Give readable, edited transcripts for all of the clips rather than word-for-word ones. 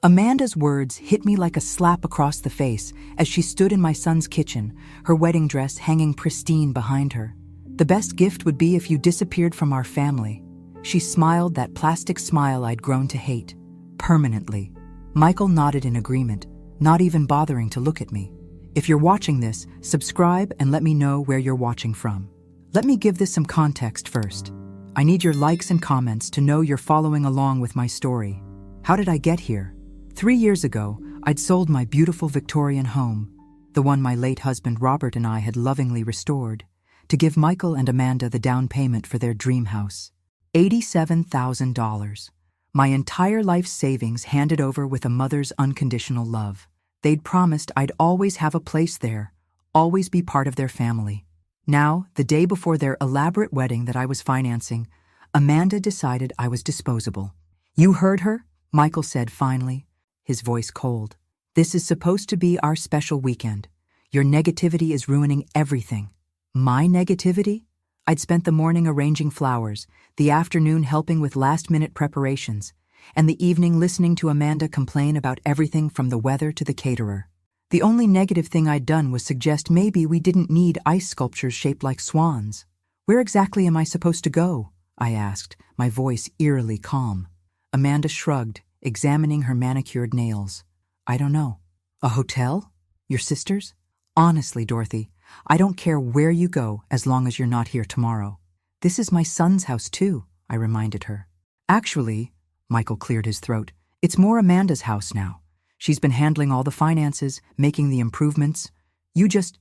Amanda's words hit me like a slap across the face as she stood in my son's kitchen, her wedding dress hanging pristine behind her. The best gift would be if you disappeared from our family. She smiled that plastic smile I'd grown to hate. Permanently. Michael nodded in agreement, not even bothering to look at me. If you're watching this, subscribe and let me know where you're watching from. Let me give this some context first. I need your likes and comments to know you're following along with my story. How did I get here? 3 years ago, I'd sold my beautiful Victorian home, the one my late husband Robert and I had lovingly restored, to give Michael and Amanda the down payment for their dream house. $87,000. My entire life's savings handed over with a mother's unconditional love. They'd promised I'd always have a place there, always be part of their family. Now, the day before their elaborate wedding that I was financing, Amanda decided I was disposable. "You heard her?" Michael said finally, his voice cold. "This is supposed to be our special weekend. Your negativity is ruining everything." My negativity? I'd spent the morning arranging flowers, the afternoon helping with last-minute preparations, and the evening listening to Amanda complain about everything from the weather to the caterer. The only negative thing I'd done was suggest maybe we didn't need ice sculptures shaped like swans. "Where exactly am I supposed to go?" I asked, my voice eerily calm. Amanda shrugged, examining her manicured nails. "I don't know." "A hotel? Your sister's?" "Honestly, Dorothy, I don't care where you go as long as you're not here tomorrow." "This is my son's house too," I reminded her. "Actually," Michael cleared his throat, "it's more Amanda's house now. She's been handling all the finances, making the improvements. You just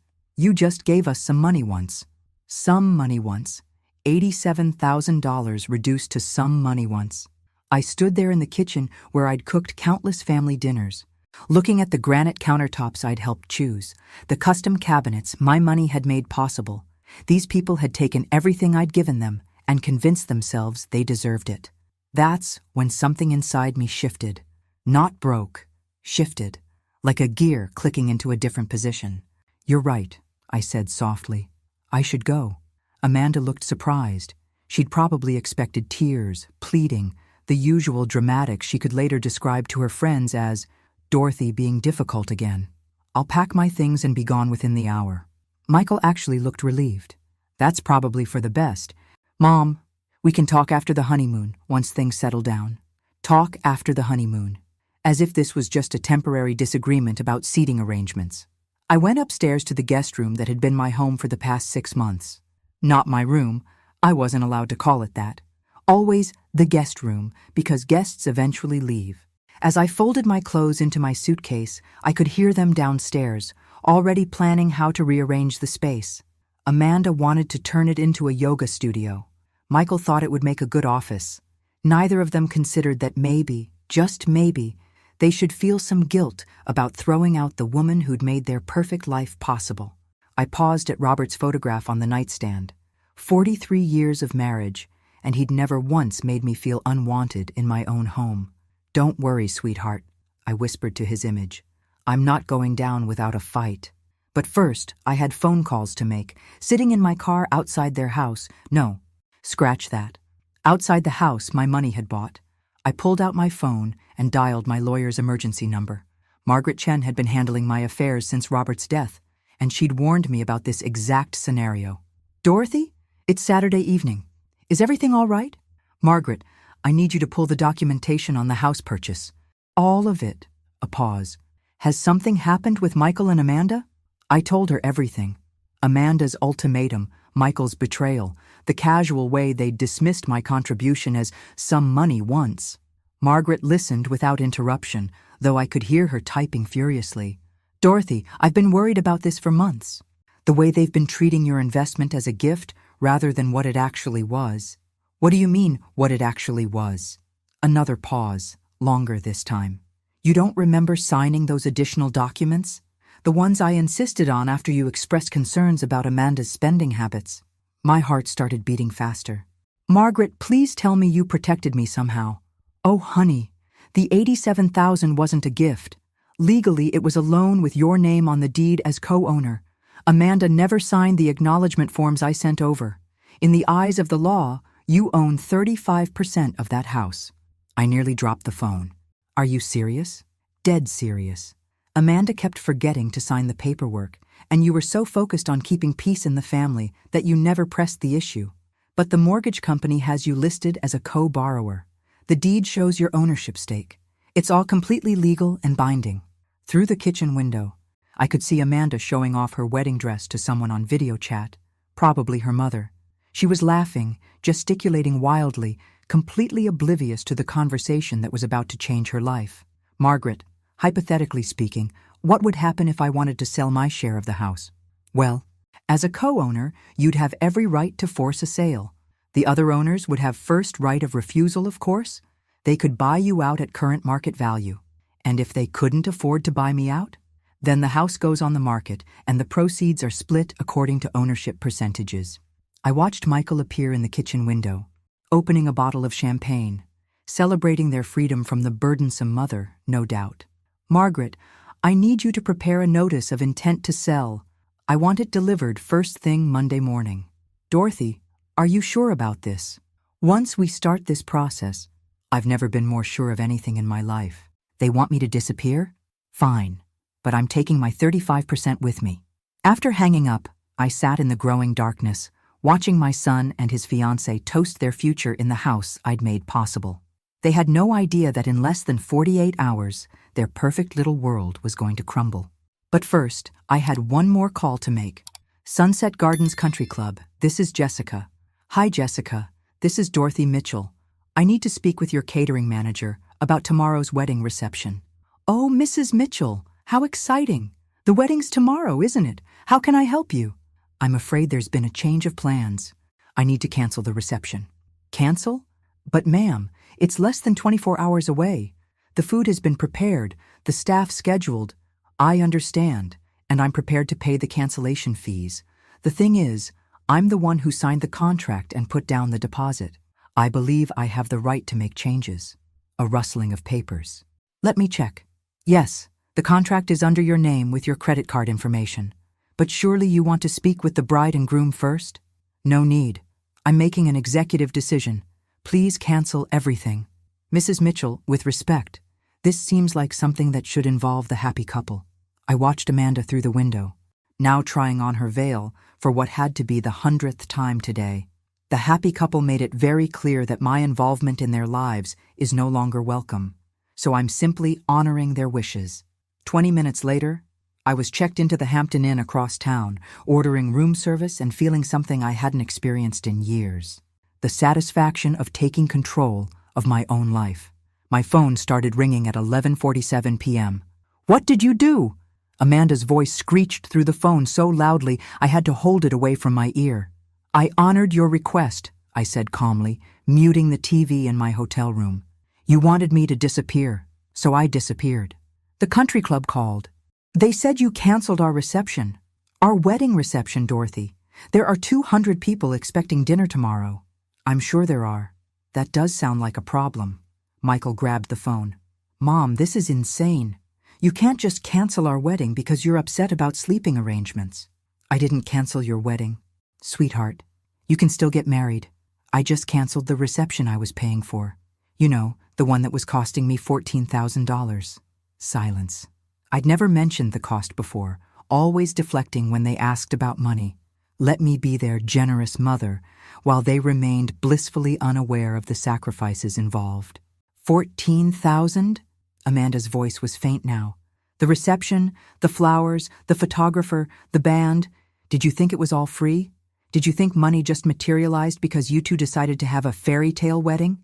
gave us some money once." Some money once. $87,000 reduced to some money once. I stood there in the kitchen where I'd cooked countless family dinners, looking at the granite countertops I'd helped choose, the custom cabinets my money had made possible. These people had taken everything I'd given them and convinced themselves they deserved it. That's when something inside me shifted. Not broke, shifted, like a gear clicking into a different position. "You're right," I said softly. "I should go." Amanda looked surprised. She'd probably expected tears, pleading, the usual dramatics she could later describe to her friends as Dorothy being difficult again. "I'll pack my things and be gone within the hour." Michael actually looked relieved. "That's probably for the best. Mom, we can talk after the honeymoon, once things settle down." Talk after the honeymoon. As if this was just a temporary disagreement about seating arrangements. I went upstairs to the guest room that had been my home for the past 6 months. Not my room. I wasn't allowed to call it that. Always the guest room, because guests eventually leave. As I folded my clothes into my suitcase, I could hear them downstairs, already planning how to rearrange the space. Amanda wanted to turn it into a yoga studio. Michael thought it would make a good office. Neither of them considered that maybe, just maybe, they should feel some guilt about throwing out the woman who'd made their perfect life possible. I paused at Robert's photograph on the nightstand. 43 years of marriage, and he'd never once made me feel unwanted in my own home. "Don't worry, sweetheart," I whispered to his image. "I'm not going down without a fight." But first, I had phone calls to make, sitting in my car outside their house. No, scratch that. Outside the house my money had bought. I pulled out my phone and dialed my lawyer's emergency number. Margaret Chen had been handling my affairs since Robert's death, and she'd warned me about this exact scenario. "Dorothy, it's Saturday evening. Is everything all right? Margaret, I need you to pull the documentation on the house purchase. All of it." A pause. "Has something happened with Michael and Amanda?" I told her everything. Amanda's ultimatum, Michael's betrayal, the casual way they'd dismissed my contribution as some money once. Margaret listened without interruption, though I could hear her typing furiously. "Dorothy, I've been worried about this for months. The way they've been treating your investment as a gift rather than what it actually was." "What do you mean, what it actually was?" Another pause, longer this time. "You don't remember signing those additional documents? The ones I insisted on after you expressed concerns about Amanda's spending habits." My heart started beating faster. "Margaret, please tell me you protected me somehow." "Oh, honey, the $87,000 wasn't a gift. Legally, it was a loan with your name on the deed as co-owner. Amanda never signed the acknowledgement forms I sent over. In the eyes of the law, you own 35% of that house." I nearly dropped the phone. "Are you serious?" Dead serious. Amanda kept forgetting to sign the paperwork, and you were so focused on keeping peace in the family that you never pressed the issue. But the mortgage company has you listed as a co-borrower. The deed shows your ownership stake. It's all completely legal and binding. Through the kitchen window, I could see Amanda showing off her wedding dress to someone on video chat, probably her mother. She was laughing, gesticulating wildly, completely oblivious to the conversation that was about to change her life. Margaret, hypothetically speaking, what would happen if I wanted to sell my share of the house? Well, as a co-owner, you'd have every right to force a sale. The other owners would have first right of refusal, of course. They could buy you out at current market value. And if they couldn't afford to buy me out, then the house goes on the market and the proceeds are split according to ownership percentages. I watched Michael appear in the kitchen window, opening a bottle of champagne, celebrating their freedom from the burdensome mother, no doubt. Margaret, I need you to prepare a notice of intent to sell. I want it delivered first thing Monday morning. Dorothy, are you sure about this? Once we start this process, I've never been more sure of anything in my life. They want me to disappear? Fine, but I'm taking my 35% with me. After hanging up, I sat in the growing darkness, watching my son and his fiancée toast their future in the house I'd made possible. They had no idea that in less than 48 hours, their perfect little world was going to crumble. But first, I had one more call to make. Sunset Gardens Country Club, this is Jessica. Hi Jessica, this is Dorothy Mitchell. I need to speak with your catering manager about tomorrow's wedding reception. Oh, Mrs. Mitchell, how exciting. The wedding's tomorrow, isn't it? How can I help you? I'm afraid there's been a change of plans. I need to cancel the reception. Cancel? But ma'am, it's less than 24 hours away. The food has been prepared, the staff scheduled. I understand, and I'm prepared to pay the cancellation fees. The thing is, I'm the one who signed the contract and put down the deposit. I believe I have the right to make changes. A rustling of papers. Let me check. Yes, the contract is under your name with your credit card information. But surely you want to speak with the bride and groom first? No need. I'm making an executive decision. Please cancel everything. Mrs. Mitchell, with respect, this seems like something that should involve the happy couple. I watched Amanda through the window, now trying on her veil for what had to be the 100th time today. The happy couple made it very clear that my involvement in their lives is no longer welcome, so I'm simply honoring their wishes. 20 minutes later, I was checked into the Hampton Inn across town, ordering room service and feeling something I hadn't experienced in years. The satisfaction of taking control of my own life. My phone started ringing at 11:47 p.m. What did you do? Amanda's voice screeched through the phone so loudly I had to hold it away from my ear. I honored your request, I said calmly, muting the TV in my hotel room. You wanted me to disappear, so I disappeared. The country club called. They said you canceled our reception. Our wedding reception, Dorothy. There are 200 people expecting dinner tomorrow. I'm sure there are. That does sound like a problem. Michael grabbed the phone. Mom, this is insane. You can't just cancel our wedding because you're upset about sleeping arrangements. I didn't cancel your wedding. Sweetheart, you can still get married. I just canceled the reception I was paying for. You know, the one that was costing me $14,000. Silence. I'd never mentioned the cost before, always deflecting when they asked about money. Let me be their generous mother, while they remained blissfully unaware of the sacrifices involved. 14,000? Amanda's voice was faint now. The reception, the flowers, the photographer, the band. Did you think it was all free? Did you think money just materialized because you two decided to have a fairy tale wedding?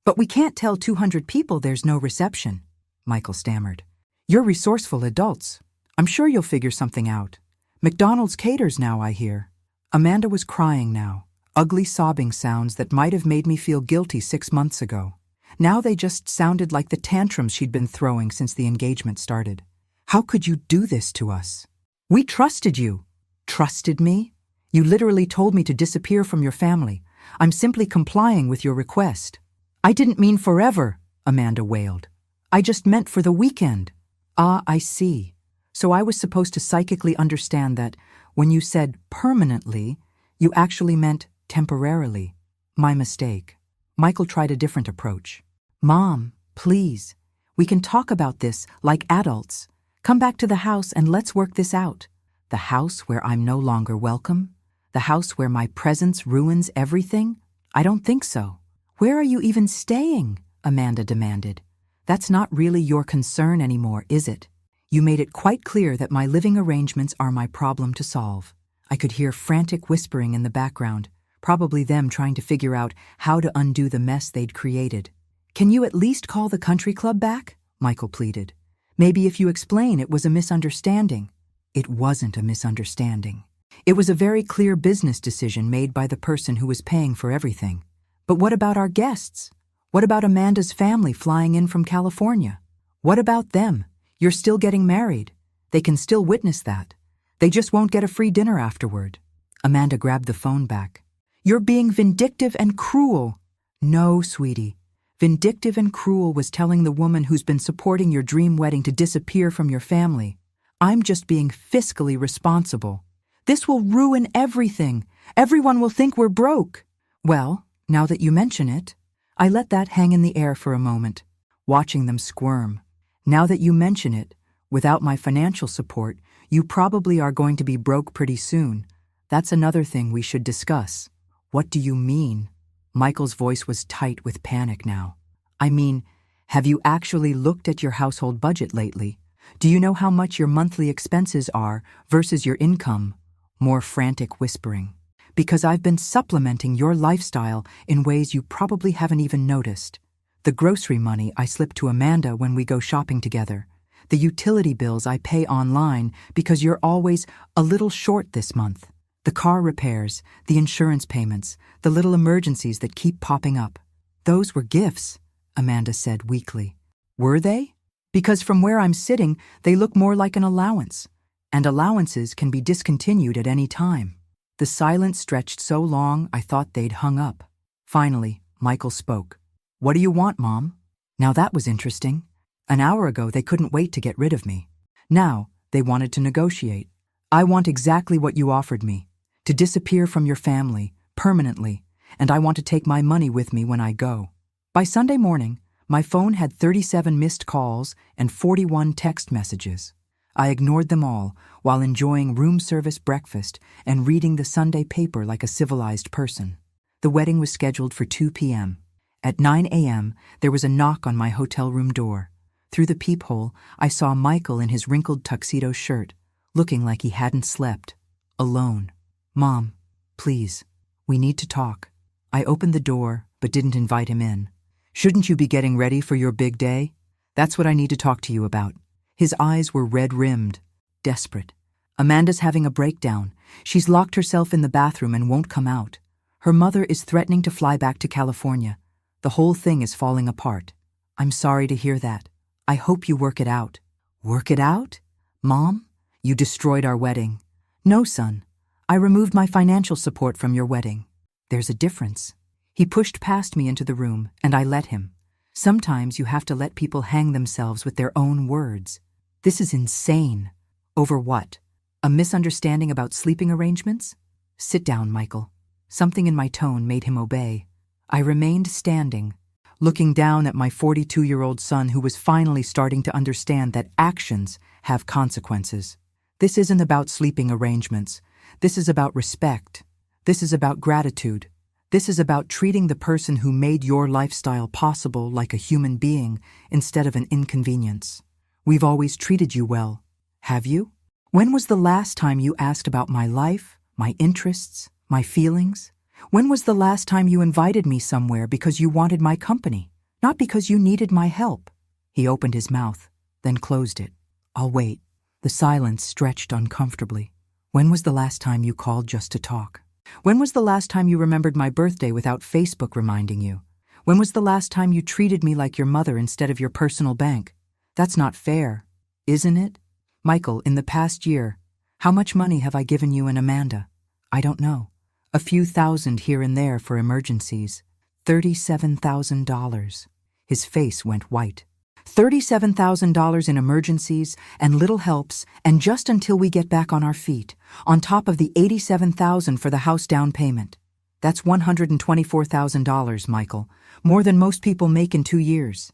But we can't tell 200 people there's no reception, Michael stammered. You're resourceful adults. I'm sure you'll figure something out. McDonald's caters now, I hear. Amanda was crying now, ugly sobbing sounds that might have made me feel guilty 6 months ago. Now they just sounded like the tantrums she'd been throwing since the engagement started. How could you do this to us? We trusted you. Trusted me? You literally told me to disappear from your family. I'm simply complying with your request. I didn't mean forever, Amanda wailed. I just meant for the weekend. Ah, I see. So I was supposed to psychically understand that when you said permanently, you actually meant temporarily. My mistake. Michael tried a different approach. Mom, please. We can talk about this like adults. Come back to the house and let's work this out. The house where I'm no longer welcome? The house where my presence ruins everything? I don't think so. Where are you even staying? Amanda demanded. That's not really your concern anymore, is it? You made it quite clear that my living arrangements are my problem to solve. I could hear frantic whispering in the background, probably them trying to figure out how to undo the mess they'd created. Can you at least call the country club back? Michael pleaded. Maybe if you explain it was a misunderstanding. It wasn't a misunderstanding. It was a very clear business decision made by the person who was paying for everything. But what about our guests? What about Amanda's family flying in from California? What about them? You're still getting married. They can still witness that. They just won't get a free dinner afterward. Amanda grabbed the phone back. You're being vindictive and cruel. No, sweetie. Vindictive and cruel was telling the woman who's been supporting your dream wedding to disappear from your family. I'm just being fiscally responsible. This will ruin everything. Everyone will think we're broke. Well, now that you mention it, I let that hang in the air for a moment, watching them squirm. Now that you mention it, without my financial support, you probably are going to be broke pretty soon. That's another thing we should discuss. What do you mean? Michael's voice was tight with panic now. I mean, have you actually looked at your household budget lately? Do you know how much your monthly expenses are versus your income? More frantic whispering. Because I've been supplementing your lifestyle in ways you probably haven't even noticed. The grocery money I slip to Amanda when we go shopping together. The utility bills I pay online because you're always a little short this month. The car repairs, the insurance payments, the little emergencies that keep popping up. Those were gifts, Amanda said weakly. Were they? Because from where I'm sitting, they look more like an allowance. And allowances can be discontinued at any time. The silence stretched so long I thought they'd hung up. Finally, Michael spoke. What do you want, Mom? Now that was interesting. An hour ago they couldn't wait to get rid of me. Now they wanted to negotiate. I want exactly what you offered me. To disappear from your family, permanently, and I want to take my money with me when I go. By Sunday morning, my phone had 37 missed calls and 41 text messages. I ignored them all while enjoying room service breakfast and reading the Sunday paper like a civilized person. The wedding was scheduled for 2 p.m. At 9 a.m., there was a knock on my hotel room door. Through the peephole, I saw Michael in his wrinkled tuxedo shirt, looking like he hadn't slept. Alone. Mom, please, we need to talk. I opened the door, but didn't invite him in. Shouldn't you be getting ready for your big day? That's what I need to talk to you about. His eyes were red-rimmed, desperate. Amanda's having a breakdown. She's locked herself in the bathroom and won't come out. Her mother is threatening to fly back to California. The whole thing is falling apart. I'm sorry to hear that. I hope you work it out. Work it out? Mom, you destroyed our wedding. No, son. I removed my financial support from your wedding. There's a difference. He pushed past me into the room, and I let him. Sometimes you have to let people hang themselves with their own words. This is insane. Over what? A misunderstanding about sleeping arrangements? Sit down, Michael. Something in my tone made him obey. I remained standing, looking down at my 42-year-old son who was finally starting to understand that actions have consequences. This isn't about sleeping arrangements. This is about respect. This is about gratitude. This is about treating the person who made your lifestyle possible like a human being instead of an inconvenience. We've always treated you well. Have you? When was the last time you asked about my life, my interests, my feelings? When was the last time you invited me somewhere because you wanted my company, not because you needed my help? He opened his mouth, then closed it. I'll wait. The silence stretched uncomfortably. When was the last time you called just to talk? When was the last time you remembered my birthday without Facebook reminding you? When was the last time you treated me like your mother instead of your personal bank? That's not fair, isn't it? Michael, in the past year, how much money have I given you and Amanda? I don't know. A few thousand here and there for emergencies. $37,000. His face went white. $37,000 in emergencies and little helps, and just until we get back on our feet, on top of the $87,000 for the house down payment. That's $124,000, Michael, more than most people make in 2 years.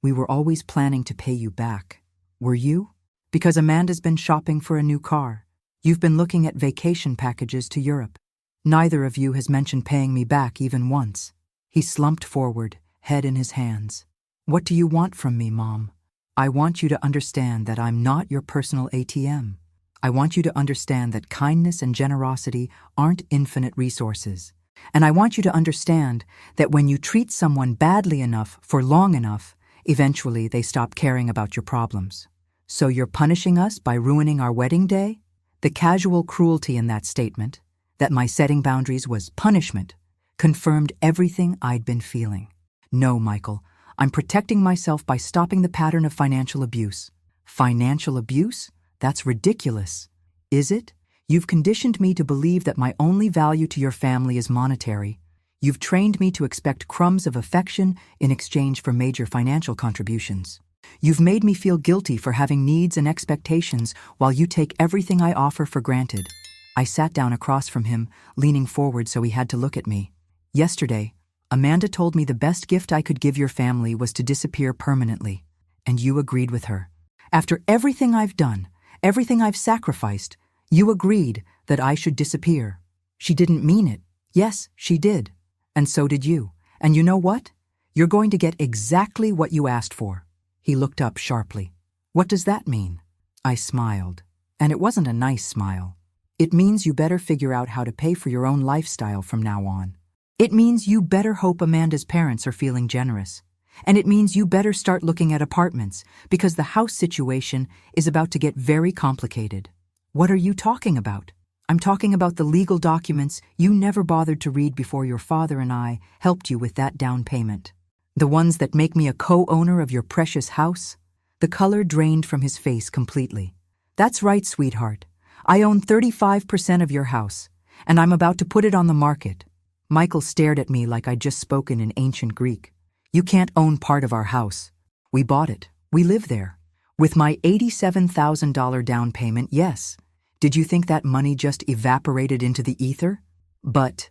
We were always planning to pay you back. Were you? Because Amanda's been shopping for a new car. You've been looking at vacation packages to Europe. Neither of you has mentioned paying me back even once. He slumped forward, head in his hands. What do you want from me, Mom? I want you to understand that I'm not your personal ATM. I want you to understand that kindness and generosity aren't infinite resources. And I want you to understand that when you treat someone badly enough for long enough, eventually they stop caring about your problems. So you're punishing us by ruining our wedding day? The casual cruelty in that statement, that my setting boundaries was punishment, confirmed everything I'd been feeling. No, Michael, I'm protecting myself by stopping the pattern of financial abuse. Financial abuse? That's ridiculous. Is it? You've conditioned me to believe that my only value to your family is monetary. You've trained me to expect crumbs of affection in exchange for major financial contributions. You've made me feel guilty for having needs and expectations while you take everything I offer for granted. I sat down across from him, leaning forward so he had to look at me. Yesterday, Amanda told me the best gift I could give your family was to disappear permanently, and you agreed with her. After everything I've done, everything I've sacrificed, you agreed that I should disappear. She didn't mean it. Yes, she did. And so did you. And you know what? You're going to get exactly what you asked for. He looked up sharply. What does that mean? I smiled. And it wasn't a nice smile. It means you better figure out how to pay for your own lifestyle from now on. It means you better hope Amanda's parents are feeling generous. And it means you better start looking at apartments because the house situation is about to get very complicated. What are you talking about? I'm talking about the legal documents you never bothered to read before your father and I helped you with that down payment. The ones that make me a co-owner of your precious house? The color drained from his face completely. That's right, sweetheart. I own 35% of your house, and I'm about to put it on the market. Michael stared at me like I'd just spoken in ancient Greek. You can't own part of our house. We bought it. We live there. With my $87,000 down payment, yes. Did you think that money just evaporated into the ether? But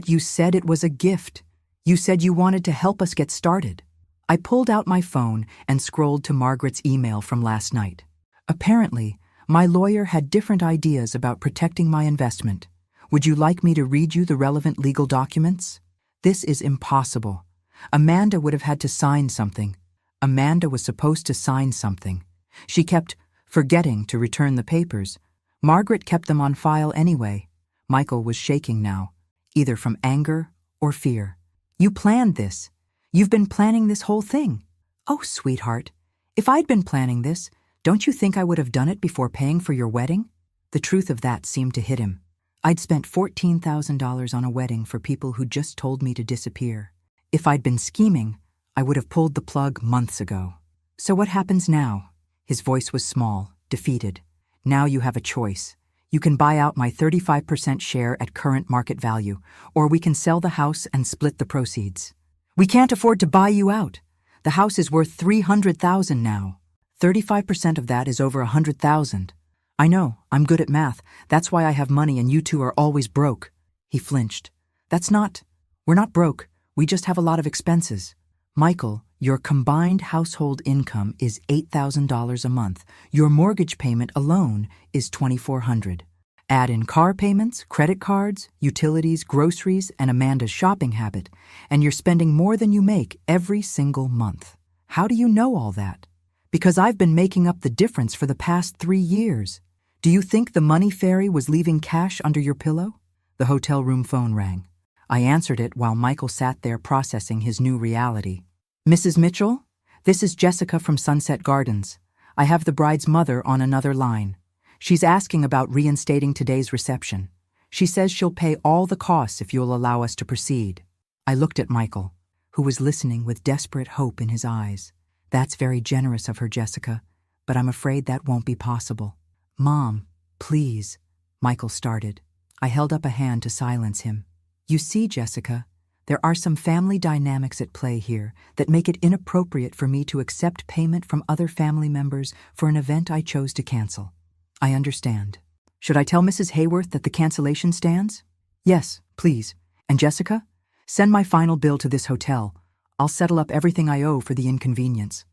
you said it was a gift. You said you wanted to help us get started. I pulled out my phone and scrolled to Margaret's email from last night. Apparently, my lawyer had different ideas about protecting my investment. Would you like me to read you the relevant legal documents? This is impossible. Amanda would have had to sign something. Amanda was supposed to sign something. She kept forgetting to return the papers. Margaret kept them on file anyway. Michael was shaking now, either from anger or fear. You planned this. You've been planning this whole thing. Oh, sweetheart, if I'd been planning this, don't you think I would have done it before paying for your wedding? The truth of that seemed to hit him. I'd spent $14,000 on a wedding for people who just told me to disappear. If I'd been scheming, I would have pulled the plug months ago. So what happens now? His voice was small, defeated. Now you have a choice. You can buy out my 35% share at current market value, or we can sell the house and split the proceeds. We can't afford to buy you out. The house is worth $300,000 now. 35% of that is over $100,000. I know, I'm good at math. That's why I have money and you two are always broke. He flinched. We're not broke. We just have a lot of expenses. Michael, your combined household income is $8,000 a month. Your mortgage payment alone is $2,400. Add in car payments, credit cards, utilities, groceries, and Amanda's shopping habit, and you're spending more than you make every single month. How do you know all that? Because I've been making up the difference for the past 3 years. Do you think the money fairy was leaving cash under your pillow? The hotel room phone rang. I answered it while Michael sat there processing his new reality. Mrs. Mitchell, this is Jessica from Sunset Gardens. I have the bride's mother on another line. She's asking about reinstating today's reception. She says she'll pay all the costs if you'll allow us to proceed. I looked at Michael, who was listening with desperate hope in his eyes. That's very generous of her, Jessica, but I'm afraid that won't be possible. Mom, please, Michael started. I held up a hand to silence him. You see, Jessica, there are some family dynamics at play here that make it inappropriate for me to accept payment from other family members for an event I chose to cancel. I understand. Should I tell Mrs. Hayworth that the cancellation stands? Yes, please. And Jessica, send my final bill to this hotel. I'll settle up everything I owe for the inconvenience."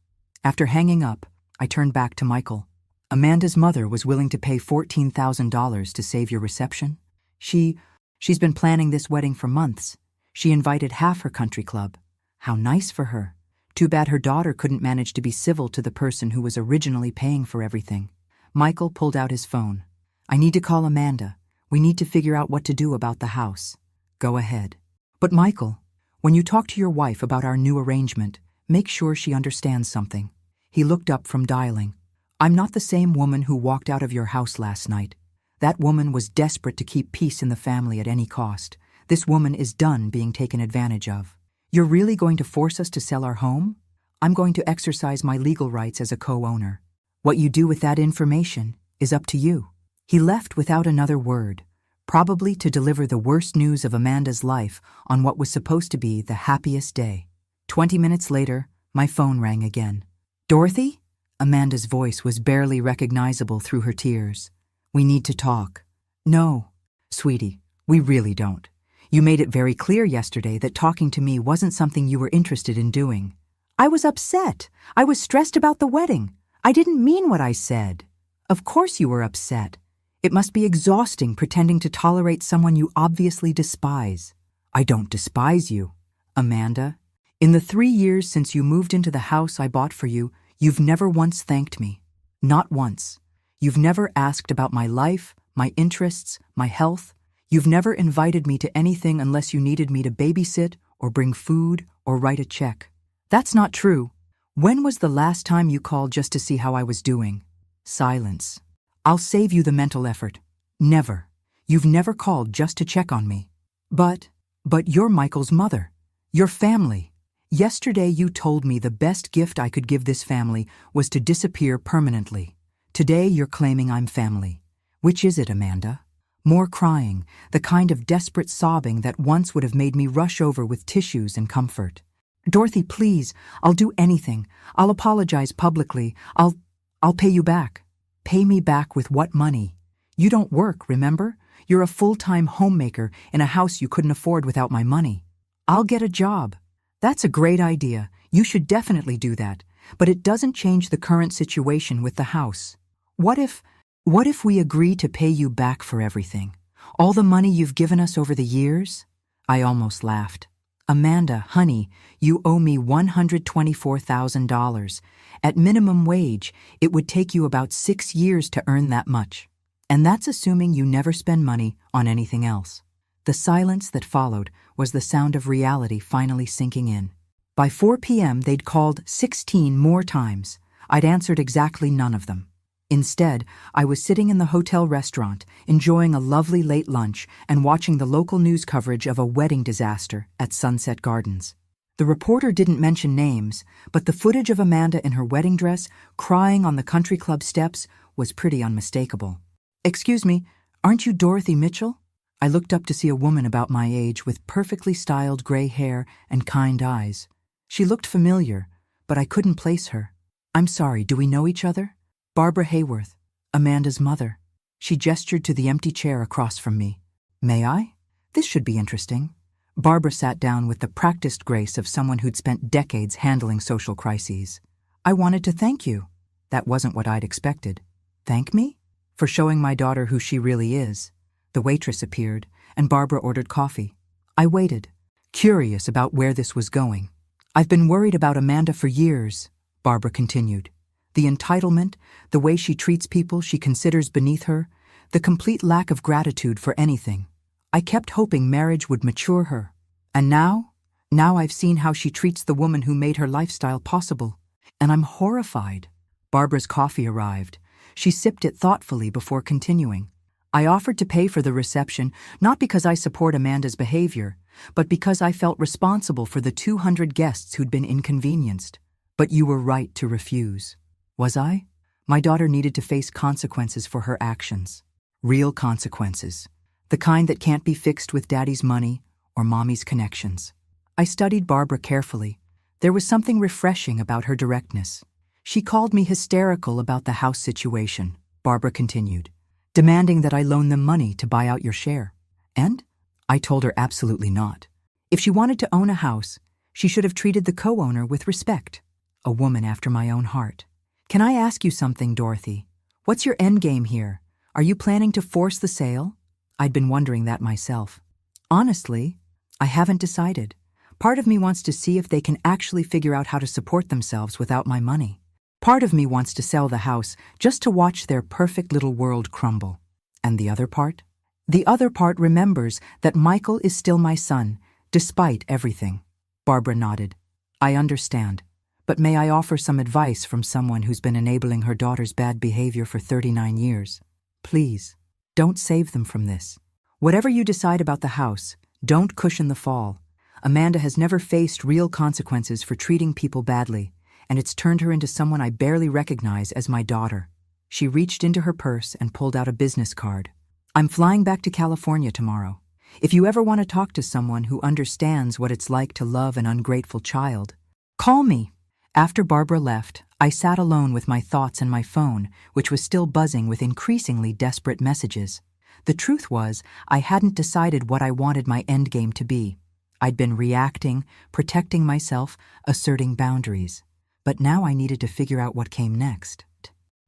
After hanging up, I turned back to Michael. "Amanda's mother was willing to pay $14,000 to save your reception? She's been planning this wedding for months. She invited half her country club. How nice for her. Too bad her daughter couldn't manage to be civil to the person who was originally paying for everything." Michael pulled out his phone. "I need to call Amanda. We need to figure out what to do about the house." "Go ahead." "But Michael, when you talk to your wife about our new arrangement, make sure she understands something." He looked up from dialing. "I'm not the same woman who walked out of your house last night. That woman was desperate to keep peace in the family at any cost. This woman is done being taken advantage of. You're really going to force us to sell our home? I'm going to exercise my legal rights as a co-owner. What you do with that information is up to you." He left without another word, probably to deliver the worst news of Amanda's life on what was supposed to be the happiest day. 20 minutes later, my phone rang again. "Dorothy?" Amanda's voice was barely recognizable through her tears. "We need to talk." "No, sweetie, we really don't. You made it very clear yesterday that talking to me wasn't something you were interested in doing." "I was upset. I was stressed about the wedding. I didn't mean what I said." "Of course you were upset. It must be exhausting pretending to tolerate someone you obviously despise." "I don't despise you. Amanda, in the 3 years since you moved into the house I bought for you, you've never once thanked me. Not once. You've never asked about my life, my interests, my health. You've never invited me to anything unless you needed me to babysit or bring food or write a check." "That's not true. When was the last time you called just to see how I was doing?" Silence. "I'll save you the mental effort. Never. You've never called just to check on me." But you're Michael's mother. Your family. Yesterday you told me the best gift I could give this family was to disappear permanently. Today you're claiming I'm family. Which is it, Amanda?" More crying, the kind of desperate sobbing that once would have made me rush over with tissues and comfort. "Dorothy, please, I'll do anything. I'll apologize publicly. I'll pay you back." "Pay me back with what money? You don't work, remember? You're a full-time homemaker in a house you couldn't afford without my money." "I'll get a job." "That's a great idea. You should definitely do that. But it doesn't change the current situation with the house. What if we agree to pay you back for everything? All the money you've given us over the years?" I almost laughed. "Amanda, honey, you owe me $124,000. At minimum wage, it would take you about 6 years to earn that much. And that's assuming you never spend money on anything else." The silence that followed was the sound of reality finally sinking in. By 4 p.m. they'd called 16 more times. I'd answered exactly none of them. Instead, I was sitting in the hotel restaurant, enjoying a lovely late lunch and watching the local news coverage of a wedding disaster at Sunset Gardens. The reporter didn't mention names, but the footage of Amanda in her wedding dress, crying on the country club steps, was pretty unmistakable. "Excuse me, aren't you Dorothy Mitchell?" I looked up to see a woman about my age with perfectly styled gray hair and kind eyes. She looked familiar, but I couldn't place her. "I'm sorry, do we know each other?" "Barbara Hayworth, Amanda's mother." She gestured to the empty chair across from me. "May I? This should be interesting." Barbara sat down with the practiced grace of someone who'd spent decades handling social crises. "I wanted to thank you." That wasn't what I'd expected. "Thank me?" "For showing my daughter who she really is." The waitress appeared, and Barbara ordered coffee. I waited, curious about where this was going. "I've been worried about Amanda for years," Barbara continued. "The entitlement, the way she treats people she considers beneath her, the complete lack of gratitude for anything. I kept hoping marriage would mature her. And now I've seen how she treats the woman who made her lifestyle possible. And I'm horrified." Barbara's coffee arrived. She sipped it thoughtfully before continuing. "I offered to pay for the reception, not because I support Amanda's behavior, but because I felt responsible for the 200 guests who'd been inconvenienced. But you were right to refuse." "Was I?" My daughter needed to face consequences for her actions. Real consequences. The kind that can't be fixed with daddy's money or mommy's connections. I studied Barbara carefully. There was something refreshing about her directness. "She called me hysterical about the house situation," Barbara continued, "demanding that I loan them money to buy out your share. And I told her absolutely not. If she wanted to own a house, She should have treated the co-owner with respect. A woman after my own heart. Can I ask you something, Dorothy? What's your endgame here? Are you planning to force the sale? I'd been wondering that myself. Honestly, I haven't decided. Part of me wants to see if they can actually figure out how to support themselves without my money. Part of me wants to sell the house just to watch their perfect little world crumble. And the other part? The other part remembers that Michael is still my son, despite everything. Barbara nodded. I understand. But may I offer some advice from someone who's been enabling her daughter's bad behavior for 39 years? Please, don't save them from this. Whatever you decide about the house, don't cushion the fall. Amanda has never faced real consequences for treating people badly, and it's turned her into someone I barely recognize as my daughter. She reached into her purse and pulled out a business card. I'm flying back to California tomorrow. If you ever want to talk to someone who understands what it's like to love an ungrateful child, call me. After Barbara left, I sat alone with my thoughts and my phone, which was still buzzing with increasingly desperate messages. The truth was, I hadn't decided what I wanted my endgame to be. I'd been reacting, protecting myself, asserting boundaries. But now I needed to figure out what came next.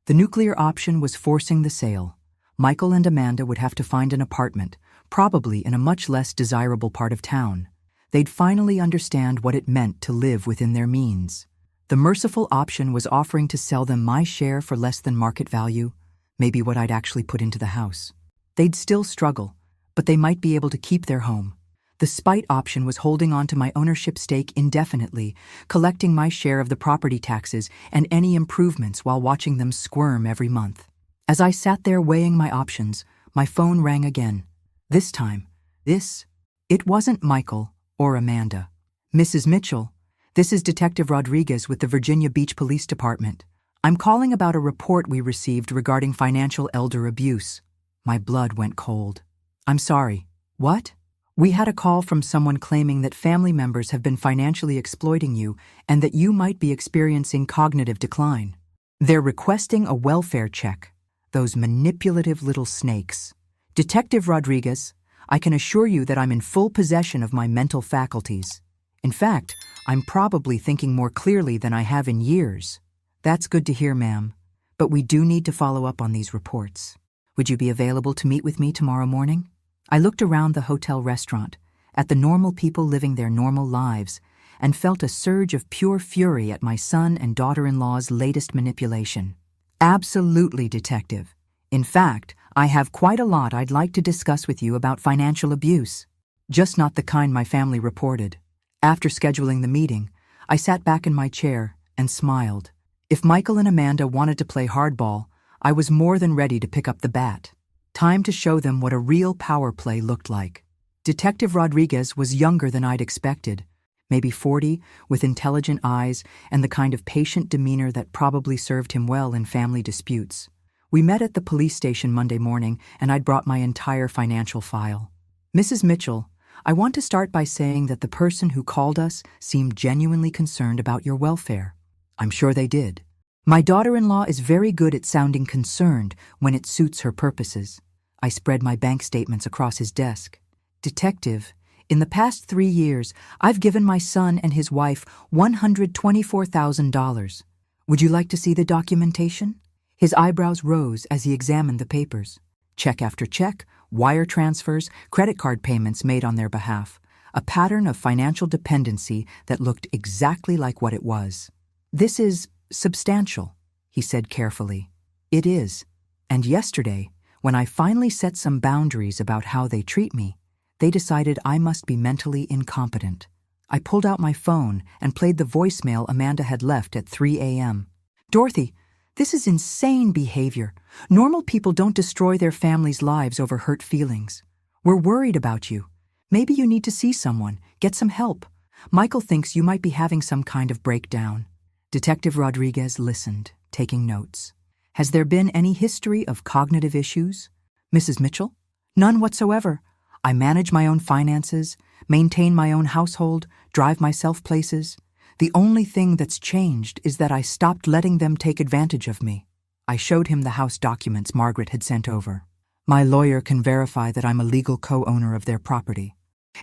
The nuclear option was forcing the sale. Michael and Amanda would have to find an apartment, probably in a much less desirable part of town. They'd finally understand what it meant to live within their means. The merciful option was offering to sell them my share for less than market value, maybe what I'd actually put into the house. They'd still struggle, but they might be able to keep their home. The spite option was holding on to my ownership stake indefinitely, collecting my share of the property taxes and any improvements while watching them squirm every month. As I sat there weighing my options, my phone rang again. This time, it wasn't Michael or Amanda. Mrs. Mitchell, this is Detective Rodriguez with the Virginia Beach Police Department. I'm calling about a report we received regarding financial elder abuse. My blood went cold. I'm sorry. What? We had a call from someone claiming that family members have been financially exploiting you and that you might be experiencing cognitive decline. They're requesting a welfare check. Those manipulative little snakes. Detective Rodriguez, I can assure you that I'm in full possession of my mental faculties. In fact, I'm probably thinking more clearly than I have in years. That's good to hear, ma'am. But we do need to follow up on these reports. Would you be available to meet with me tomorrow morning? I looked around the hotel restaurant, at the normal people living their normal lives, and felt a surge of pure fury at my son and daughter-in-law's latest manipulation. Absolutely, Detective. In fact, I have quite a lot I'd like to discuss with you about financial abuse. Just not the kind my family reported. After scheduling the meeting, I sat back in my chair and smiled. If Michael and Amanda wanted to play hardball, I was more than ready to pick up the bat. Time to show them what a real power play looked like. Detective Rodriguez was younger than I'd expected, maybe 40, with intelligent eyes and the kind of patient demeanor that probably served him well in family disputes. We met at the police station Monday morning, and I'd brought my entire financial file. Mrs. Mitchell, I want to start by saying that the person who called us seemed genuinely concerned about your welfare. I'm sure they did. My daughter-in-law is very good at sounding concerned when it suits her purposes. I spread my bank statements across his desk. Detective, in the past 3 years, I've given my son and his wife $124,000. Would you like to see the documentation? His eyebrows rose as he examined the papers. Check after check, wire transfers, credit card payments made on their behalf. A pattern of financial dependency that looked exactly like what it was. This is substantial, he said carefully. It is. And yesterday, when I finally set some boundaries about how they treat me, they decided I must be mentally incompetent. I pulled out my phone and played the voicemail Amanda had left at 3 a.m. Dorothy, this is insane behavior. Normal people don't destroy their families' lives over hurt feelings. We're worried about you. Maybe you need to see someone, get some help. Michael thinks you might be having some kind of breakdown. Detective Rodriguez listened, taking notes. Has there been any history of cognitive issues? Mrs. Mitchell? None whatsoever. I manage my own finances, maintain my own household, drive myself places. The only thing that's changed is that I stopped letting them take advantage of me. I showed him the house documents Margaret had sent over. My lawyer can verify that I'm a legal co-owner of their property.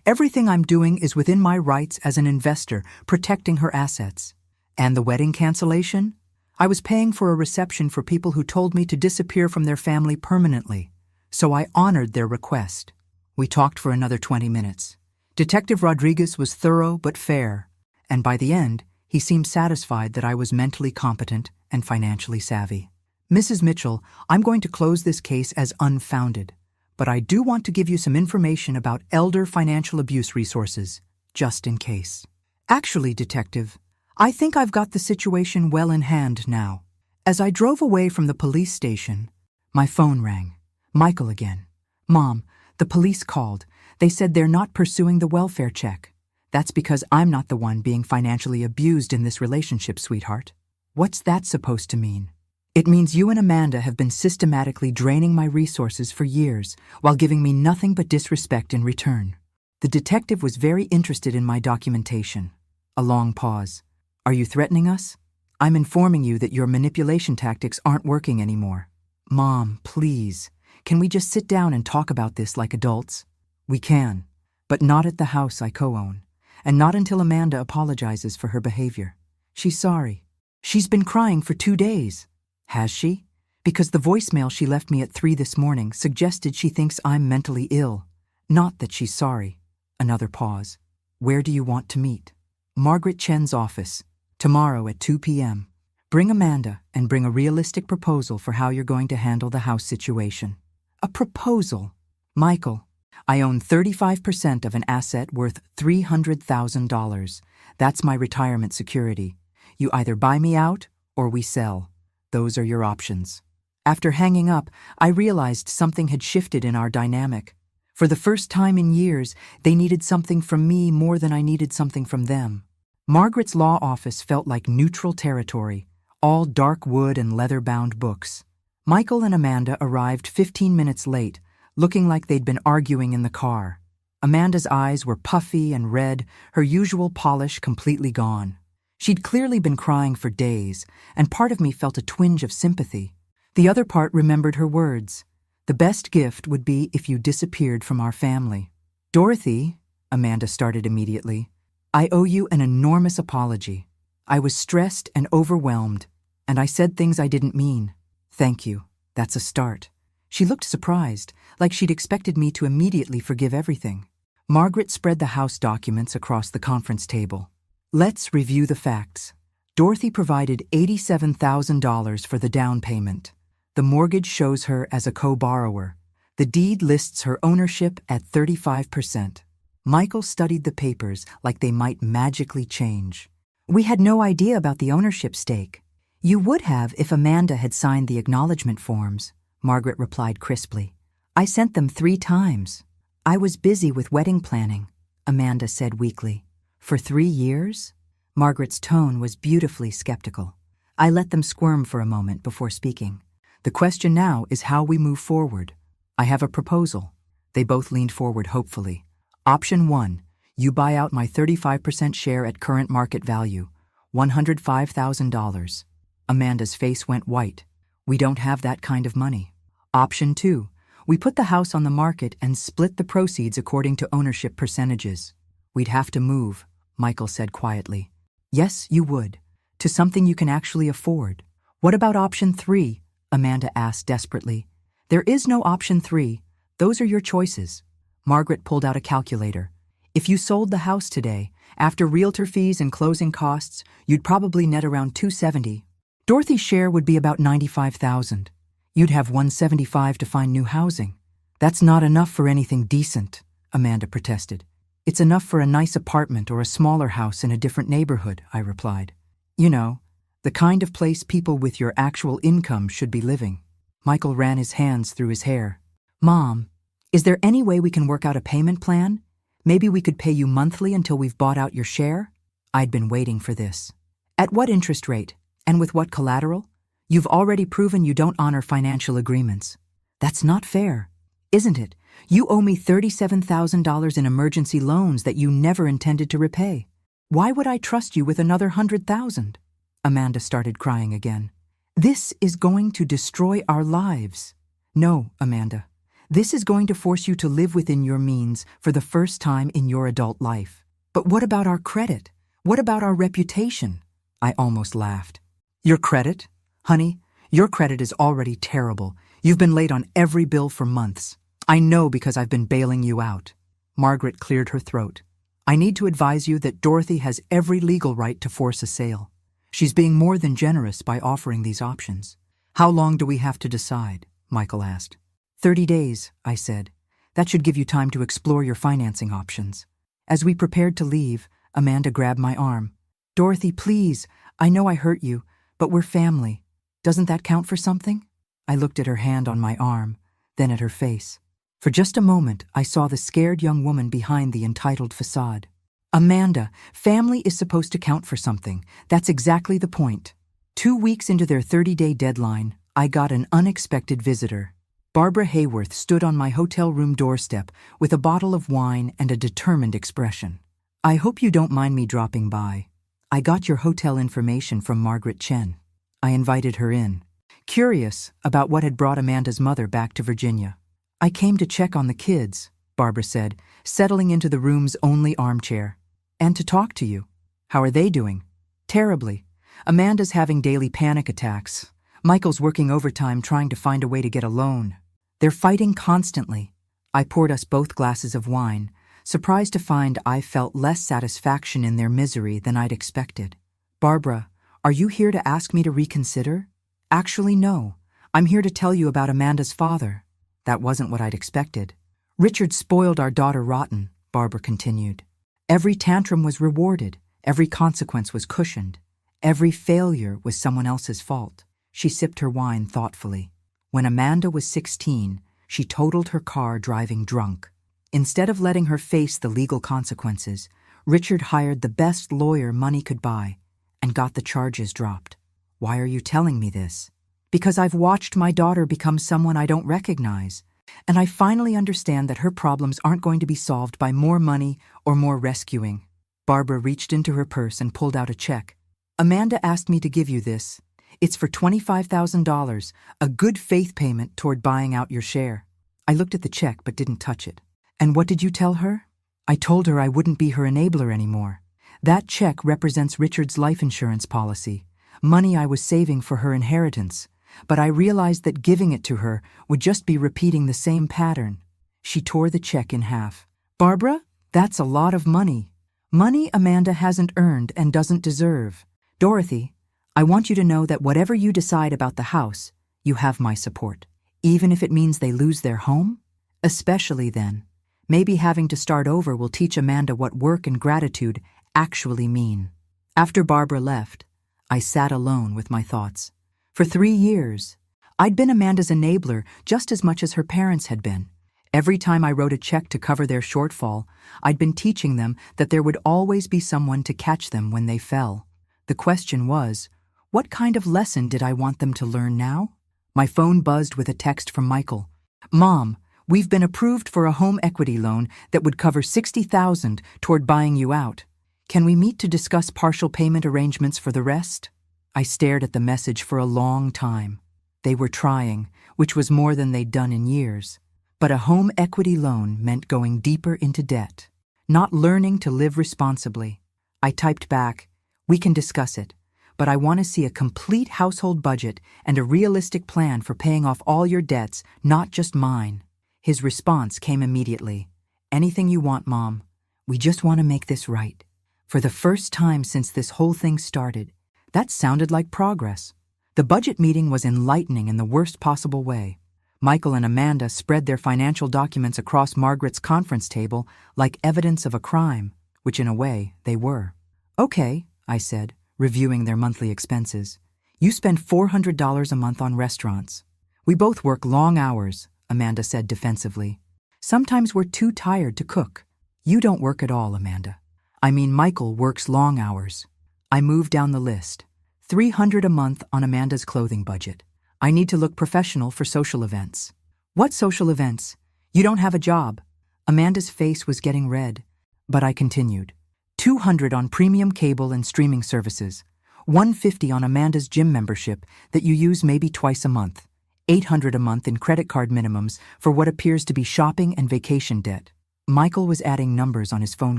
Everything I'm doing is within my rights as an investor, protecting her assets. And the wedding cancellation? I was paying for a reception for people who told me to disappear from their family permanently, so I honored their request. We talked for another 20 minutes. Detective Rodriguez was thorough but fair, and by the end, he seemed satisfied that I was mentally competent and financially savvy. Mrs. Mitchell, I'm going to close this case as unfounded, but I do want to give you some information about elder financial abuse resources, just in case. Actually, Detective, I think I've got the situation well in hand now. As I drove away from the police station, my phone rang. Michael again. Mom, the police called. They said they're not pursuing the welfare check. That's because I'm not the one being financially abused in this relationship, sweetheart. What's that supposed to mean? It means you and Amanda have been systematically draining my resources for years while giving me nothing but disrespect in return. The detective was very interested in my documentation. A long pause. Are you threatening us? I'm informing you that your manipulation tactics aren't working anymore. Mom, please, can we just sit down and talk about this like adults? We can, but not at the house I co-own, and not until Amanda apologizes for her behavior. She's sorry. She's been crying for 2 days. Has she? Because the voicemail she left me at 3 this morning suggested she thinks I'm mentally ill, not that she's sorry. Another pause. Where do you want to meet? Margaret Chen's office. Tomorrow at 2 p.m. Bring Amanda and bring a realistic proposal for how you're going to handle the house situation. A proposal? Michael, I own 35% of an asset worth $300,000. That's my retirement security. You either buy me out or we sell. Those are your options. After hanging up, I realized something had shifted in our dynamic. For the first time in years, they needed something from me more than I needed something from them. Margaret's law office felt like neutral territory, all dark wood and leather-bound books. Michael and Amanda arrived 15 minutes late, looking like they'd been arguing in the car. Amanda's eyes were puffy and red, her usual polish completely gone. She'd clearly been crying for days, and part of me felt a twinge of sympathy. The other part remembered her words. The best gift would be if you disappeared from our family. Dorothy, Amanda started immediately, I owe you an enormous apology. I was stressed and overwhelmed, and I said things I didn't mean. Thank you. That's a start. She looked surprised, like she'd expected me to immediately forgive everything. Margaret spread the house documents across the conference table. Let's review the facts. Dorothy provided $87,000 for the down payment. The mortgage shows her as a co-borrower. The deed lists her ownership at 35%. Michael studied the papers like they might magically change. We had no idea about the ownership stake. You would have if Amanda had signed the acknowledgement forms, Margaret replied crisply. I sent them 3 times. I was busy with wedding planning, Amanda said weakly. For 3 years? Margaret's tone was beautifully skeptical. I let them squirm for a moment before speaking. The question now is how we move forward. I have a proposal. They both leaned forward hopefully. Option 1, you buy out my 35% share at current market value, $105,000. Amanda's face went white. We don't have that kind of money. Option 2, we put the house on the market and split the proceeds according to ownership percentages. We'd have to move, Michael said quietly. Yes, you would. To something you can actually afford. What about option 3? Amanda asked desperately. There is no option 3. Those are your choices. Margaret pulled out a calculator. If you sold the house today, after realtor fees and closing costs, you'd probably net around $270,000. Dorothy's share would be about $95,000. You'd have $175,000 to find new housing. That's not enough for anything decent, Amanda protested. It's enough for a nice apartment or a smaller house in a different neighborhood, I replied. You know, the kind of place people with your actual income should be living. Michael ran his hands through his hair. Mom, is there any way we can work out a payment plan? Maybe we could pay you monthly until we've bought out your share? I'd been waiting for this. At what interest rate? And with what collateral? You've already proven you don't honor financial agreements. That's not fair, isn't it? You owe me $37,000 in emergency loans that you never intended to repay. Why would I trust you with another $100,000? Amanda started crying again. This is going to destroy our lives. No, Amanda. This is going to force you to live within your means for the first time in your adult life. But what about our credit? What about our reputation? I almost laughed. Your credit? Honey, your credit is already terrible. You've been late on every bill for months. I know because I've been bailing you out. Margaret cleared her throat. I need to advise you that Dorothy has every legal right to force a sale. She's being more than generous by offering these options. How long do we have to decide? Michael asked. 30 days, I said. That should give you time to explore your financing options. As we prepared to leave, Amanda grabbed my arm. Dorothy, please, I know I hurt you, but we're family. Doesn't that count for something? I looked at her hand on my arm, then at her face. For just a moment, I saw the scared young woman behind the entitled facade. Amanda, family is supposed to count for something. That's exactly the point. 2 weeks into their 30-day deadline, I got an unexpected visitor. Barbara Hayworth stood on my hotel room doorstep with a bottle of wine and a determined expression. I hope you don't mind me dropping by. I got your hotel information from Margaret Chen. I invited her in, curious about what had brought Amanda's mother back to Virginia. I came to check on the kids, Barbara said, settling into the room's only armchair. And to talk to you. How are they doing? Terribly. Amanda's having daily panic attacks. Michael's working overtime trying to find a way to get a loan. They're fighting constantly. I poured us both glasses of wine, surprised to find I felt less satisfaction in their misery than I'd expected. Barbara, are you here to ask me to reconsider? Actually, no. I'm here to tell you about Amanda's father. That wasn't what I'd expected. Richard spoiled our daughter rotten, Barbara continued. Every tantrum was rewarded. Every consequence was cushioned. Every failure was someone else's fault. She sipped her wine thoughtfully. When Amanda was 16, she totaled her car driving drunk. Instead of letting her face the legal consequences, Richard hired the best lawyer money could buy and got the charges dropped. Why are you telling me this? Because I've watched my daughter become someone I don't recognize, and I finally understand that her problems aren't going to be solved by more money or more rescuing. Barbara reached into her purse and pulled out a check. Amanda asked me to give you this. It's for $25,000, a good faith payment toward buying out your share. I looked at the check but didn't touch it. And what did you tell her? I told her I wouldn't be her enabler anymore. That check represents Richard's life insurance policy, money I was saving for her inheritance. But I realized that giving it to her would just be repeating the same pattern. She tore the check in half. Barbara, that's a lot of money. Money Amanda hasn't earned and doesn't deserve. Dorothy, I want you to know that whatever you decide about the house, you have my support. Even if it means they lose their home? Especially then. Maybe having to start over will teach Amanda what work and gratitude actually mean. After Barbara left, I sat alone with my thoughts. For 3 years, I'd been Amanda's enabler just as much as her parents had been. Every time I wrote a check to cover their shortfall, I'd been teaching them that there would always be someone to catch them when they fell. The question was, what kind of lesson did I want them to learn now? My phone buzzed with a text from Michael. Mom, we've been approved for a home equity loan that would cover $60,000 toward buying you out. Can we meet to discuss partial payment arrangements for the rest? I stared at the message for a long time. They were trying, which was more than they'd done in years. But a home equity loan meant going deeper into debt, not learning to live responsibly. I typed back, we can discuss it, but I want to see a complete household budget and a realistic plan for paying off all your debts, not just mine. His response came immediately. Anything you want, Mom. We just want to make this right. For the first time since this whole thing started, that sounded like progress. The budget meeting was enlightening in the worst possible way. Michael and Amanda spread their financial documents across Margaret's conference table like evidence of a crime, which in a way they were. Okay, I said, reviewing their monthly expenses. You spend $400 a month on restaurants. We both work long hours, Amanda said defensively. Sometimes we're too tired to cook. You don't work at all, Amanda. I mean, Michael works long hours. I moved down the list. $300 a month on Amanda's clothing budget. I need to look professional for social events. What social events? You don't have a job. Amanda's face was getting red, but I continued. $200 on premium cable and streaming services. $150 on Amanda's gym membership that you use maybe twice a month. $800 a month in credit card minimums for what appears to be shopping and vacation debt. Michael was adding numbers on his phone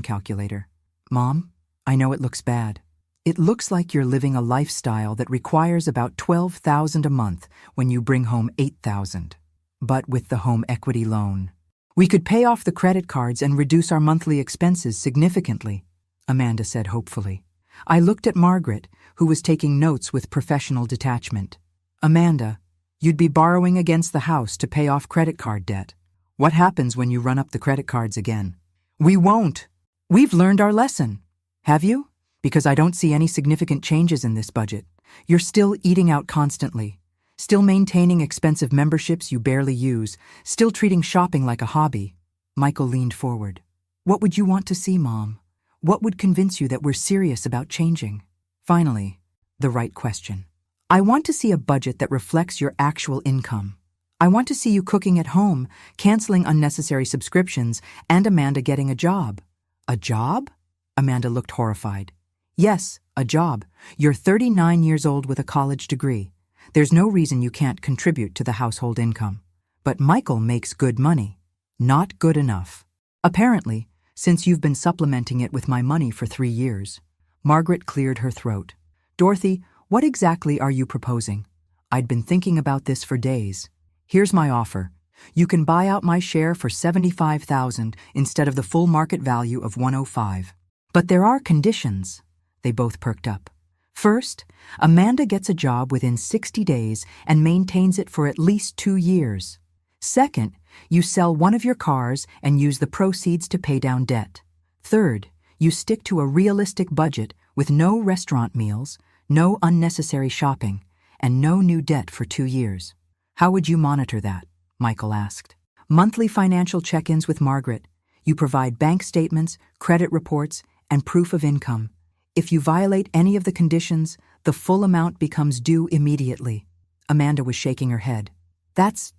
calculator. Mom, I know it looks bad. It looks like you're living a lifestyle that requires about $12,000 a month when you bring home $8,000. But with the home equity loan, we could pay off the credit cards and reduce our monthly expenses significantly, Amanda said hopefully. I looked at Margaret, who was taking notes with professional detachment. Amanda, you'd be borrowing against the house to pay off credit card debt. What happens when you run up the credit cards again? We won't. We've learned our lesson. Have you? Because I don't see any significant changes in this budget. You're still eating out constantly, still maintaining expensive memberships you barely use, still treating shopping like a hobby. Michael leaned forward. What would you want to see, Mom? What would convince you that we're serious about changing? Finally, the right question. I want to see a budget that reflects your actual income. I want to see you cooking at home, canceling unnecessary subscriptions, and Amanda getting a job. A job? Amanda looked horrified. Yes, a job. You're 39 years old with a college degree. There's no reason you can't contribute to the household income. But Michael makes good money. Not good enough. Apparently, since you've been supplementing it with my money for 3 years. Margaret cleared her throat. Dorothy, what exactly are you proposing? I'd been thinking about this for days. Here's my offer. You can buy out my share for $75,000 instead of the full market value of $105. But there are conditions. They both perked up. First, Amanda gets a job within 60 days and maintains it for at least 2 years. Second, you sell one of your cars and use the proceeds to pay down debt. Third, you stick to a realistic budget with no restaurant meals, no unnecessary shopping, and no new debt for 2 years. How would you monitor that? Michael asked. Monthly financial check-ins with Margaret. You provide bank statements, credit reports, and proof of income. If you violate any of the conditions, the full amount becomes due immediately. Amanda was shaking her head. That's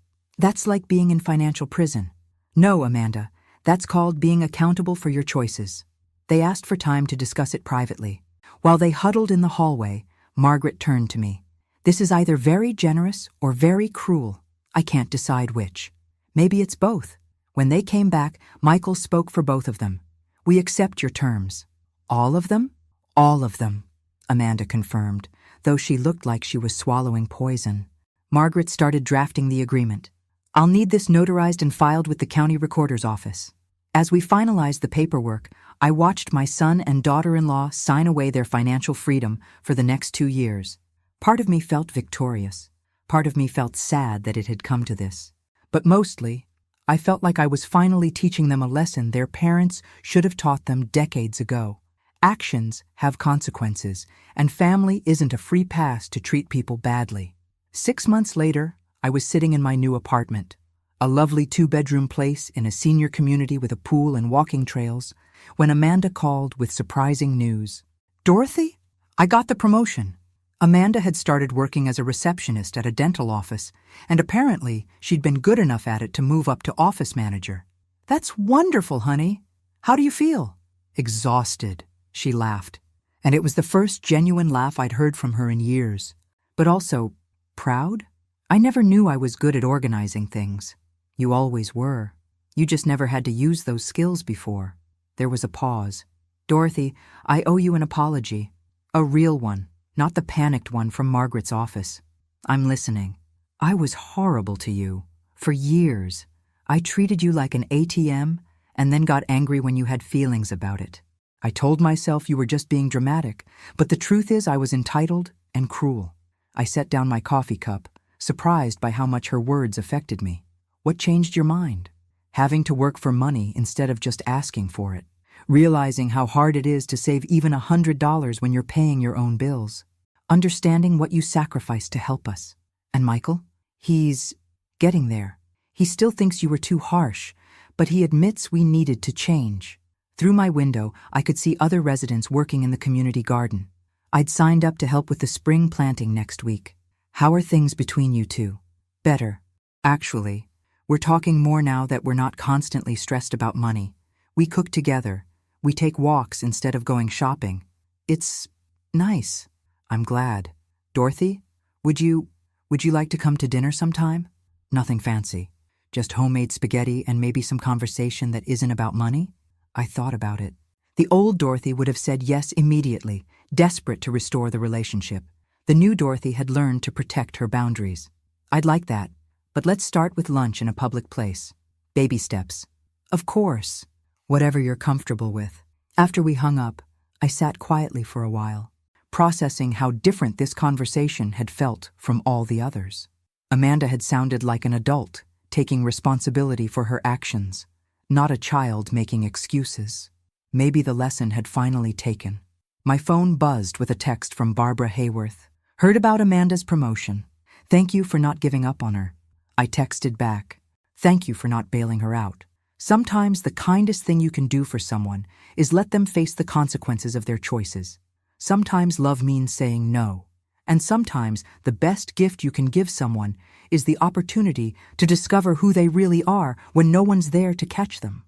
like being in financial prison. No, Amanda, that's called being accountable for your choices. They asked for time to discuss it privately. While they huddled in the hallway, Margaret turned to me. This is either very generous or very cruel. I can't decide which. Maybe it's both. When they came back, Michael spoke for both of them. We accept your terms. All of them? All of them, Amanda confirmed, though she looked like she was swallowing poison. Margaret started drafting the agreement. I'll need this notarized and filed with the county recorder's office. As we finalized the paperwork, I watched my son and daughter-in-law sign away their financial freedom for the next 2 years. Part of me felt victorious. Part of me felt sad that it had come to this. But mostly, I felt like I was finally teaching them a lesson their parents should have taught them decades ago. Actions have consequences, and family isn't a free pass to treat people badly. 6 months later, I was sitting in my new apartment, a lovely 2-bedroom place in a senior community with a pool and walking trails, when Amanda called with surprising news. Dorothy? I got the promotion. Amanda had started working as a receptionist at a dental office, and apparently she'd been good enough at it to move up to office manager. That's wonderful, honey. How do you feel? Exhausted, she laughed, and it was the first genuine laugh I'd heard from her in years. But also, proud? I never knew I was good at organizing things. You always were. You just never had to use those skills before. There was a pause. Dorothy, I owe you an apology. A real one, not the panicked one from Margaret's office. I'm listening. I was horrible to you. For years. I treated you like an ATM and then got angry when you had feelings about it. I told myself you were just being dramatic, but the truth is I was entitled and cruel. I set down my coffee cup, surprised by how much her words affected me. What changed your mind? Having to work for money instead of just asking for it. Realizing how hard it is to save even $100 when you're paying your own bills. Understanding what you sacrificed to help us. And Michael? He's getting there. He still thinks you were too harsh, but he admits we needed to change. Through my window, I could see other residents working in the community garden. I'd signed up to help with the spring planting next week. How are things between you two? Better. Actually, we're talking more now that we're not constantly stressed about money. We cook together. We take walks instead of going shopping. It's nice. I'm glad. Dorothy, would you Would you like to come to dinner sometime? Nothing fancy. Just homemade spaghetti and maybe some conversation that isn't about money? I thought about it. The old Dorothy would have said yes immediately, desperate to restore the relationship. The new Dorothy had learned to protect her boundaries. I'd like that, but let's start with lunch in a public place. Baby steps. Of course. Whatever you're comfortable with. After we hung up, I sat quietly for a while, processing how different this conversation had felt from all the others. Amanda had sounded like an adult, taking responsibility for her actions, not a child making excuses. Maybe the lesson had finally taken. My phone buzzed with a text from Barbara Hayworth. Heard about Amanda's promotion. Thank you for not giving up on her. I texted back. Thank you for not bailing her out. Sometimes the kindest thing you can do for someone is let them face the consequences of their choices. Sometimes love means saying no. And sometimes the best gift you can give someone is the opportunity to discover who they really are when no one's there to catch them.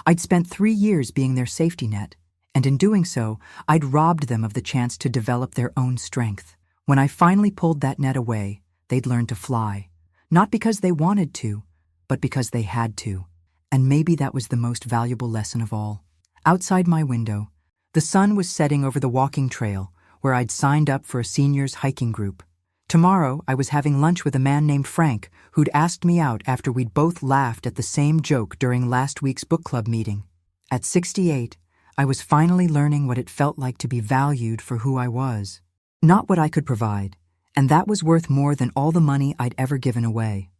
I'd spent 3 years being their safety net, and in doing so, I'd robbed them of the chance to develop their own strength. When I finally pulled that net away, they'd learned to fly. Not because they wanted to, but because they had to. And maybe that was the most valuable lesson of all. Outside my window, the sun was setting over the walking trail where I'd signed up for a seniors hiking group. Tomorrow, I was having lunch with a man named Frank who'd asked me out after we'd both laughed at the same joke during last week's book club meeting. At 68, I was finally learning what it felt like to be valued for who I was, not what I could provide, and that was worth more than all the money I'd ever given away.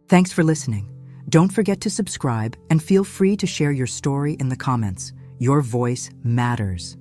Thanks for listening. Don't forget to subscribe and feel free to share your story in the comments. Your voice matters.